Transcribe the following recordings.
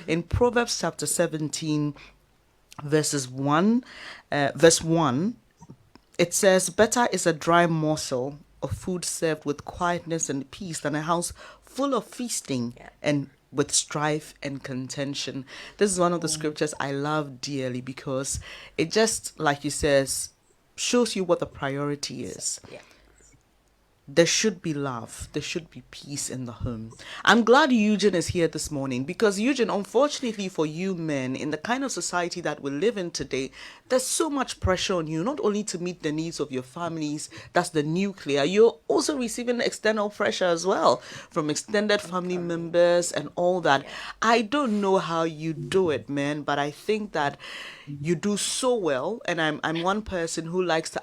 In Proverbs chapter 17, verse 1, it says, "Better is a dry morsel of food served with quietness and peace than a house full of feasting and with strife and contention." This is one of the scriptures I love dearly because it just, like you says, shows you what the priority is. Yeah. There should be love. There should be peace in the home. I'm glad Eugene is here this morning because, Eugene, unfortunately for you men, in the kind of society that we live in today, there's so much pressure on you, not only to meet the needs of your families, that's the nuclear, you're also receiving external pressure as well from extended family members and all that. I don't know how you do it, man, but I think that you do so well. And I'm one person who likes to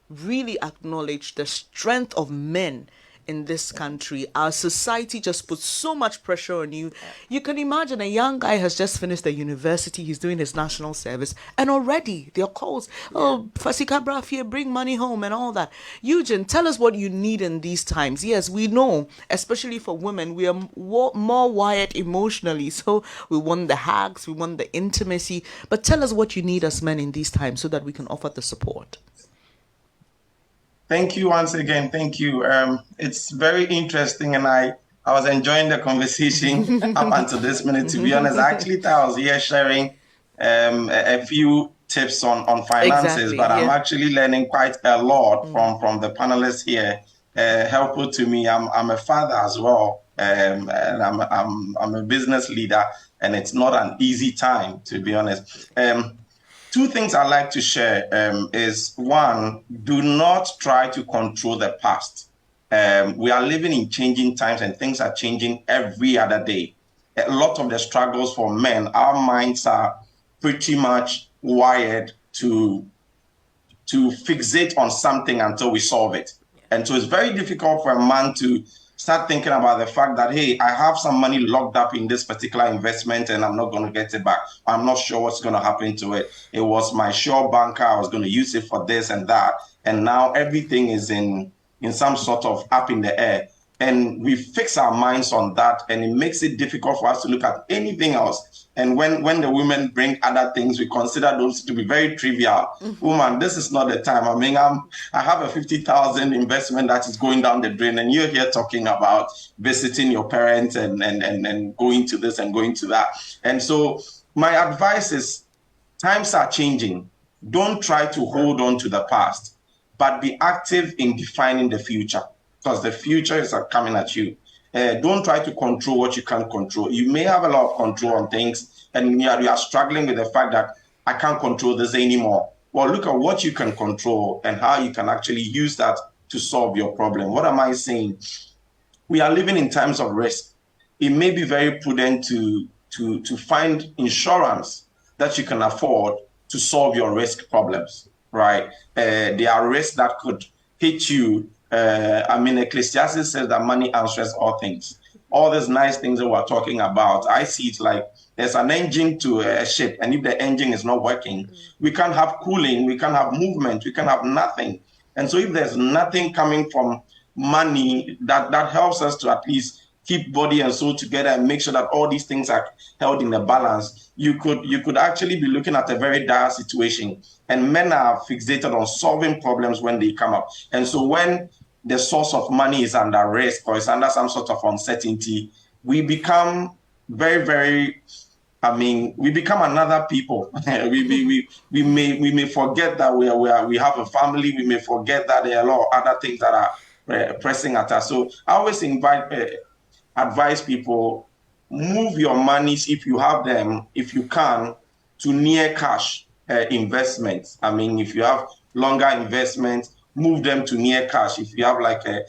really acknowledge the strength of men in this country. Our society just puts so much pressure on you. You can imagine a young guy has just finished the university, he's doing his national service, and already there are calls, oh, Fasika Brafie, bring money home and all that. Eugene, tell us what you need in these times. Yes, we know, especially for women, we are more wired emotionally, so we want the hugs, we want the intimacy, but tell us what you need as men in these times so that we can offer the support. Thank you once again. Thank you. It's very interesting, and I was enjoying the conversation up until this minute. To be honest, I actually thought I was here sharing a few tips on finances, but I'm actually learning quite a lot from the panelists here. Helpful to me. I'm a father as well, and I'm a business leader, and it's not an easy time, to be honest. Two things I'd like to share is, one, do not try to control the past. We are living in changing times and things are changing every other day. A lot of the struggles for men, our minds are pretty much wired to fixate on something until we solve it. And so it's very difficult for a man to start thinking about the fact that, hey, I have some money locked up in this particular investment and I'm not going to get it back. I'm not sure what's going to happen to it. It was my sure banker. I was going to use it for this and that. And now everything is in some sort of up in the air. And we fix our minds on that, and it makes it difficult for us to look at anything else. And when the women bring other things, we consider those to be very trivial. Woman, this is not the time. I mean, I have a 50,000 investment that is going down the drain, and you're here talking about visiting your parents and going to this and going to that. And so my advice is, times are changing. Don't try to hold on to the past, but be active in defining the future, because the future is coming at you. Don't try to control what you can't control. You may have a lot of control on things, and you are struggling with the fact that I can't control this anymore. Well, look at what you can control and how you can actually use that to solve your problem. What am I saying? We are living in times of risk. It may be very prudent to find insurance that you can afford to solve your risk problems, right? There are risks that could hit you. Ecclesiastes says that money answers all things. All these nice things that we're talking about, I see it like there's an engine to a ship, and if the engine is not working, we can't have cooling, we can't have movement, we can't have nothing. And so if there's nothing coming from money that helps us to at least keep body and soul together and make sure that all these things are held in a balance, you could actually be looking at a very dire situation. And men are fixated on solving problems when they come up. And so when the source of money is under risk or is under some sort of uncertainty, we become very, very, we become another people. we may forget that we have a family. We may forget that there are a lot of other things that are pressing at us. So I always advise people, move your monies, if you have them, if you can, to near cash investments. If you have longer investments, move them to near cash. If you have like a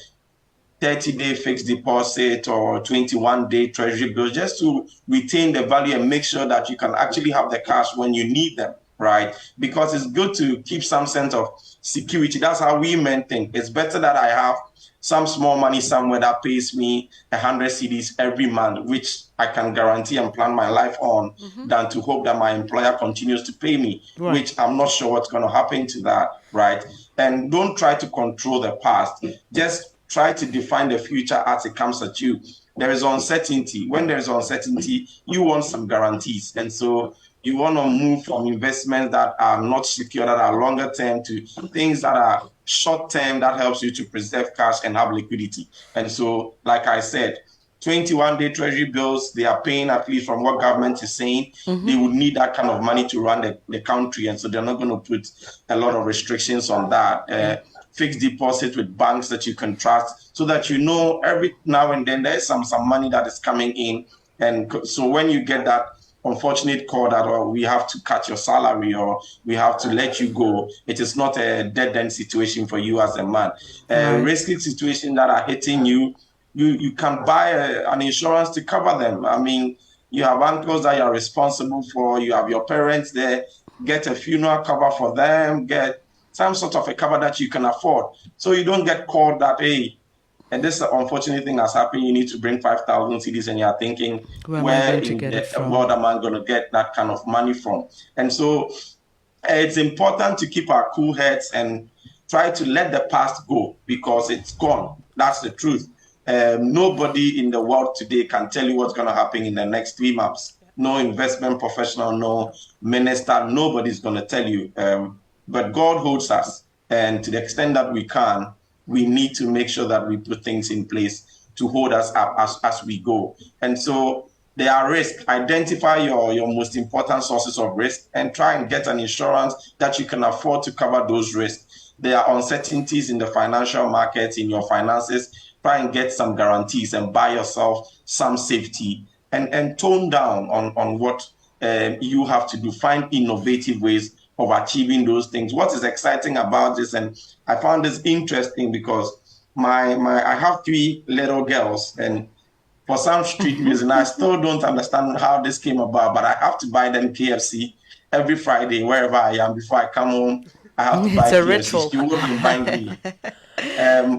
30-day fixed deposit or 21-day treasury bills, just to retain the value and make sure that you can actually have the cash when you need them, right? Because it's good to keep some sense of security. That's how we men think. It's better that I have some small money somewhere that pays me 100 cedis every month, which I can guarantee and plan my life on, than to hope that my employer continues to pay me, which I'm not sure what's going to happen to that, right? And don't try to control the past. Just try to define the future as it comes at you. there is uncertainty. When there is uncertainty, you want some guarantees. And so you want to move from investments that are not secure, that are longer term, to things that are short term, that helps you to preserve cash and have liquidity. And so, like I said, 21-day treasury bills, they are paying, at least from what government is saying, they would need that kind of money to run the country. And so they're not going to put a lot of restrictions on that. Fixed deposit with banks that you can trust, so that you know every now and then there's some money that is coming in. And so when you get that unfortunate call that, we have to cut your salary, or we have to let you go, it is not a dead end situation for you as a man. Risky situations that are hitting you, you can buy an insurance to cover them. I mean, you have uncles that you're responsible for, you have your parents there, get a funeral cover for them, get some sort of a cover that you can afford, so you don't get called that, hey, and this unfortunate thing has happened, you need to bring 5,000 cedis, and you're thinking, where in the world am I going to get that kind of money from? And so it's important to keep our cool heads and try to let the past go, because it's gone. That's the truth. Nobody in the world today can tell you what's going to happen in the next 3 months. No investment professional, no minister, nobody's going to tell you. But God holds us, and to the extent that we can, we need to make sure that we put things in place to hold us up as we go. And so there are risks. Identify your most important sources of risk and try and get an insurance that you can afford to cover those risks. There are uncertainties in the financial markets, in your finances. Try and get some guarantees and buy yourself some safety, and tone down on what you have to do. Find innovative ways of achieving those things. What is exciting about this, and I found this interesting, because I have 3 little girls, and for some street reason, I still don't understand how this came about, but I have to buy them KFC every Friday, wherever I am. Before I come home, I have to buy KFC. She won't remind me.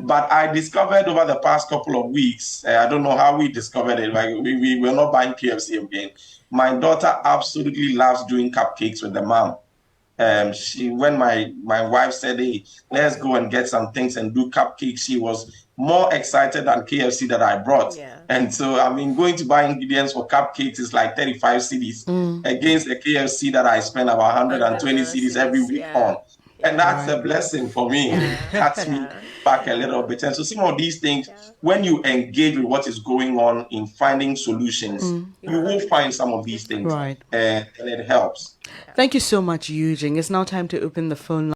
But I discovered over the past couple of weeks, I don't know how we discovered it, like we were not buying KFC again. My daughter absolutely loves doing cupcakes with the mom. When my wife said, hey, let's go and get some things and do cupcakes, she was more excited than KFC that I brought. And so, I mean, going to buy ingredients for cupcakes is like 35 cedis against a KFC that I spend about 120 cedis every week on. And that's a blessing for me. Cuts me back a little bit. And so some of these things, when you engage with what is going on in finding solutions, you will find some of these things, and it helps. Thank you so much, Eugene. It's now time to open the phone line.